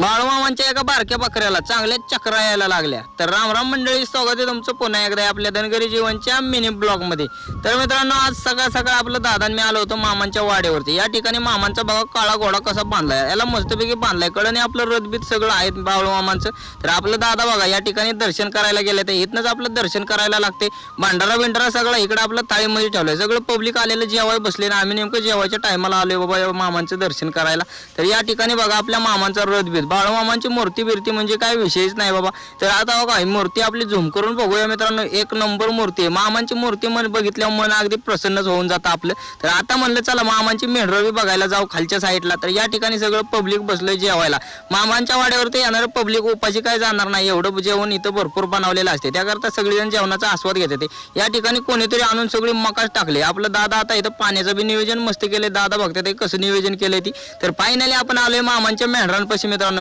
बाळूमामांच्या एका बारक्या बकऱ्याला चांगल्या चक्रा यायला लागल्या। तर रामराम मंडळी, स्वागत आहे तुमचं पुन्हा एकदा आपल्या धनगरी जीवनच्या मिनी ब्लॉग मध्ये। तर मित्रांनो, आज सकाळ सकाळ आपलं दादा मी आलो होतो मामांच्या वाड्यावरती। या ठिकाणी मामांचा बघा काळा घोडा कसा बांधलाय, याला मस्तपैकी बांधलाय, कडने आपलं रथबीत सगळं आहे बाळूमामांचं। तर आपलं दादा बघा या ठिकाणी दर्शन करायला गेले, तर इथनच आपलं दर्शन करायला लागते। भांडारा बिंडारा सगळं इकडे आपलं थाळीमध्ये ठेवलंय, सगळं पब्लिक आलेलं जेवाय बसले ना। आम्ही नेमकं जेवायच्या टायमाला आलोय बाबा मामांचं दर्शन करायला। तर या ठिकाणी बघा आपल्या मामांचा रथबीत, बाळूमामांची मूर्ती बिरती म्हणजे काय विषयच नाही बाबा। तर आता बघा ही मूर्ती आपली झूम करून बघूया मित्रांनो, एक नंबर मूर्ती आहे। मामांची मूर्ती मन बघितल्यावर मन अगदी प्रसन्नच होऊन जातं आपलं। तर आता म्हणलं चला मामांची मेंढरवी बघायला जाऊ खालच्या साईडला। तर या ठिकाणी सगळं पब्लिक बसलंय जेवायला। मामांच्या वाड्यावरती येणार पब्लिक उपाशी काय जाणार नाही, एवढं जेवण इथं भरपूर बनवलेलं असते, त्याकरता सगळेजण जेवणाचा आस्वाद घेतात। या ठिकाणी कोणीतरी आणून सगळी मकाच टाकले। आपलं दादा आता इथं पाण्याचं बी नियोजन मस्त केले, दादा बघतात कसं नियोजन केलंय ती। तर फायनली आपण आलोय मामांच्या मेंढरांपाशी मित्रांनो।